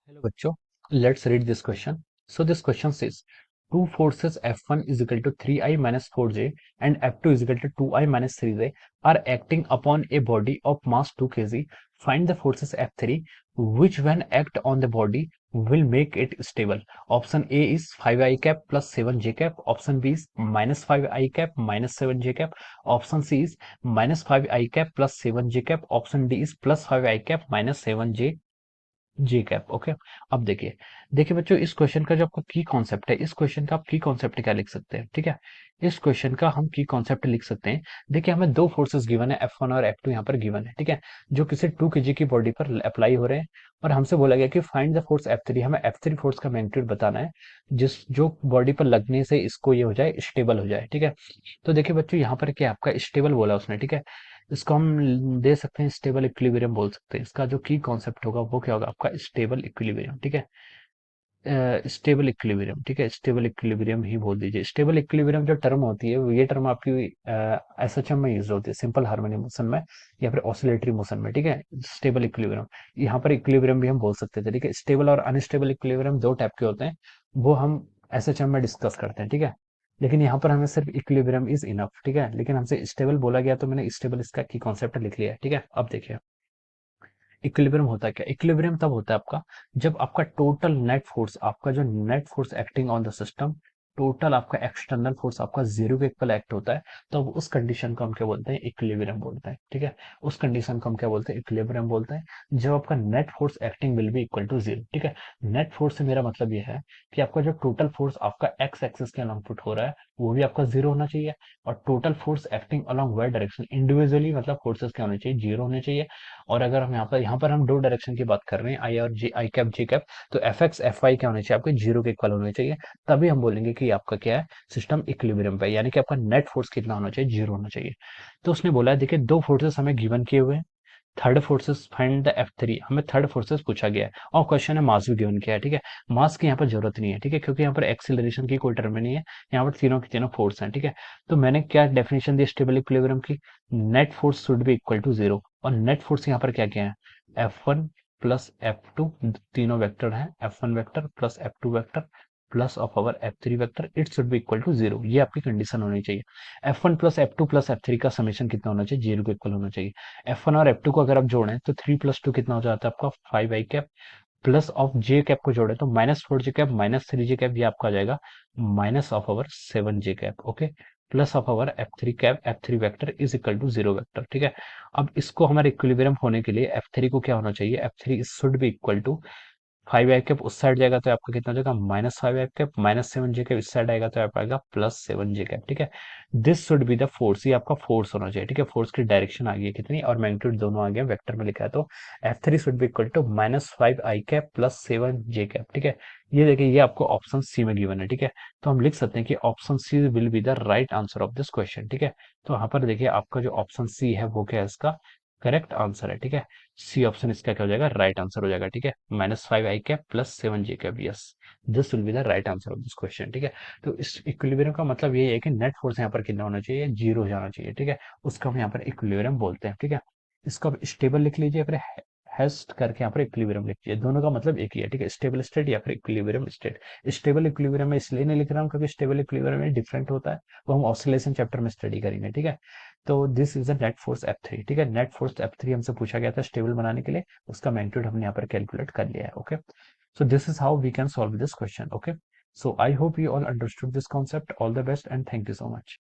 Hello बच्चों, let's read this question. So this question says, two forces F1 is equal to 3i minus 4j and F2 is equal to 2i minus 3j are acting upon a body of mass 2 kg. Find the forces F3 which when act on the body will make it stable. Option A is 5i cap plus 7j cap. Option B is minus 5i cap minus 7j cap. Option C is minus 5i cap plus 7j cap. Option D is plus 5i cap minus 7j ji cap. Okay, अब देखिए देखिए बच्चों, इस question का जो आपका की concept है, इस क्वेश्चन का आप की कॉन्सेप्ट क्या लिख सकते हैं? ठीक है, इस क्वेश्चन का हम की कॉन्सेप्ट लिख सकते हैं। देखिए हमें दो फोर्सेस गिवन है, F1 और F2 यहाँ पर गिवन है। ठीक है, जो किसी 2 kg की बॉडी पर अप्लाई हो रहे हैं और हमसे बोला गया कि फाइंड द फोर्स F3। हमें F3 फोर्स का मैग्नीट्यूड बताना है जिस जो बॉडी पर लगने से इसको ये हो जाए, स्टेबल हो जाए। ठीक है, तो देखिए बच्चों, यहाँ पर क्या आपका स्टेबल बोला उसने। ठीक है, इसको हम दे सकते हैं स्टेबल इक्विलिब्रियम बोल सकते हैं। इसका जो की कॉन्सेप्ट होगा वो क्या होगा आपका? Stable equilibrium. ठीक है, स्टेबल इक्विलिब्रियम। ठीक है, स्टेबल इक्विलिब्रियम ही बोल दीजिए। स्टेबल इक्विलिब्रियम जो टर्म होती है ये टर्म आपकी एसएचएम में यूज होती है, सिंपल हार्मोनिक मोशन में या फिर ऑसिलेटरी मोशन में। ठीक है, स्टेबल इक्विलिब्रियम, यहाँ पर इक्विलिब्रियम भी हम बोल सकते थे। ठीक है, स्टेबल और अनस्टेबल इक्विलिब्रियम दो टाइप के होते हैं, वो हम एसएचएम में डिस्कस करते हैं। ठीक है, लेकिन यहाँ पर हमें सिर्फ इक्विलिब्रियम इज इनफ। ठीक है, लेकिन हमसे स्टेबल बोला गया तो मैंने स्टेबल इसका की कॉन्सेप्ट लिख लिया है। ठीक है, अब देखिए इक्विलिब्रियम होता है क्या? इक्विलिब्रियम तब होता है आपका जब आपका टोटल नेट फोर्स, आपका जो net force acting on the system, total आपका एक्सटर्नल फोर्स आपका जीरो के इक्वल एक्ट होता है, तो उस कंडीशन को हम क्या बोलते हैं? इक्विलिब्रियम बोलते हैं। ठीक है, उस कंडीशन को हम क्या बोलते हैं? इक्विलिब्रियम बोलते हैं, जब आपका net force acting will be equal to zero. ठीक है, नेट फोर्स से मेरा मतलब ये है कि आपका जो टोटल फोर्स आपका एक्स एक्सिस के अलॉन्ग पुट हो रहा है वो भी आपका जीरो होना चाहिए, और total force acting along Y direction individually मतलब फोर्सेस क्या होने चाहिए? जीरो होने चाहिए। और अगर हम यहाँ पर हम दो डायरेक्शन की बात कर रहे हैं, आई और जी, आई कैप जी कैप, तो एफ एक्स एफ वाई क्या होने चाहिए? आपके जीरो के इक्वल होने चाहिए। तभी हम बोलेंगे कि आपका क्या है? सिस्टम इक्विलिब्रियम पे, यानी कि आपका नेट फोर्स कितना होना चाहिए? जीरो होना चाहिए। तो उसने बोला है, देखिए दो फोर्सेस हमें गिवन किए हुए हैं, third forces find the F3, हमें थर्ड फोर्सेस पूछा गया है और क्वेश्चन है मास भी गिवन किया है। ठीक है, मास की यहाँ पर जरूरत नहीं है। ठीक है, क्योंकि यहाँ पर एक्सीलरेशन की कोई टर्म नहीं है, यहाँ पर तीनों के तीनों फोर्स हैं। ठीक है, तो मैंने क्या डेफिनेशन दी स्टेबल इक्विलिब्रियम की? Net force should be equal to zero, और नेट फोर्स यहाँ पर क्या क्या है? F1 प्लस F2, तीनों वेक्टर हैं, F1 vector plus F2 vector plus of our F3 vector, it should be equal to zero. ये आपकी कंडीशन होनी चाहिए। F1 plus F2 plus F3 का समेशन कितना होना चाहिए? जीरो के इक्वल होना चाहिए। F1 और F2 को अगर आप जोड़ें तो 3 प्लस 2 कितना हो जाता है आपका? 5i cap, plus of J cap को जोड़े तो minus 4j cap minus 3j cap, ये आपका आ जाएगा minus of our 7j cap. Okay, plus of our F3 cap, F3 vector is equal to zero vector. ठीक है, अब इसको हमारे इक्विलिब्रियम होने के लिए F3 को क्या होना चाहिए? F3 should be equal to 5i cap, उस साइड जाएगा तो आपका कितना हो जाएगा? Minus 5i cap, minus 7j cap इस साइड आएगा तो आप आएगा प्लस 7j कैप। ठीक है, this should be the force, ये आपका फोर्स होना चाहिए। ठीक है, फोर्स की डायरेक्शन आ गई है कितनी, और मैग्नीट्यूड दोनों आ गए वेक्टर में लिखा है, तो F3 should be equal to minus 5i cap plus 7j cap. ठीक है, ये देखिए ये आपको ऑप्शन सी में गिवन है। ठीक है, तो हम लिख सकते हैं कि option C will be the right answer of this question. ठीक है, तो यहाँ पर देखिए आपका जो ऑप्शन सी है वो क्या है? इसका करेक्ट आंसर है। ठीक है, सी ऑप्शन इसका क्या हो जाएगा? राइट आंसर हो जाएगा। ठीक है, minus 5i cap plus 7j cap, yes, this will be the right answer of this question. ठीक है, तो इस इक्विलिब्रियम का मतलब ये है कि नेट फोर्स यहाँ पर कितना होना चाहिए? जीरो हो जाना चाहिए। ठीक है, उसका हम यहाँ पर इक्विलिब्रियम बोलते हैं। ठीक है, इसको आप स्टेबल लिख लीजिए, फिर हेस्ट करके यहाँ पर इक्विलिब्रियम लिख लीजिए, दोनों का मतलब एक ही है। ठीक है, स्टेबल स्टेट या फिर इक्विलिब्रियम स्टेट। स्टेबल इक्विलिब्रियम में इसलिए नहीं लिख रहा हूँ क्योंकि स्टेबल इक्विलिब्रियम में डिफरेंट होता है, वो हम ऑसिलेशन चैप्टर में स्टडी करेंगे। ठीक है, तो this is the net force F3। ठीक है, नेट फोर्स F3 हमसे पूछा गया था स्टेबल बनाने के लिए, उसका मैग्नीट्यूड हमने यहाँ पर कैलकुलेट कर लिया है। Okay, so this is how we can solve this question. Okay, so I hope you all understood this concept. All the best and thank you so much.